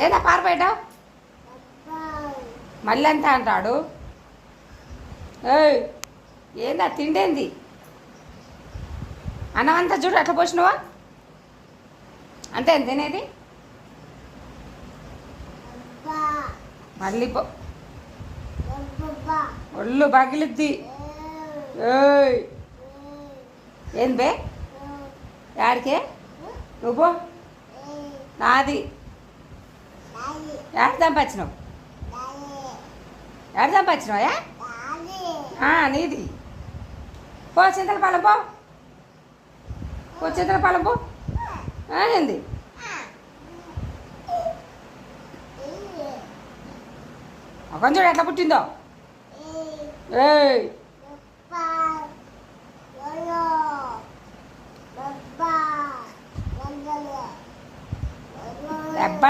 ఏదా పారిపోయావు మళ్ళీ ఎంత అంటాడు. ఏయ్ ఏందా తిండేంది అన్నమంతా చూడు అట్లా పోసినవా అంతే తినేది మళ్ళీ ఒళ్ళు పగిలిద్ది. ఏయ్ ఏంది బే యాడికే నువ్వు నాది యాడ చంపచ్చినావు యాడ చంపచ్చినావా నీది పో చింతలపాలెం పో చింతలపాలెం పో ఏంది ఒక చూడు ఎట్లా పుట్టిందో. ఏయ్ దెబ్బలు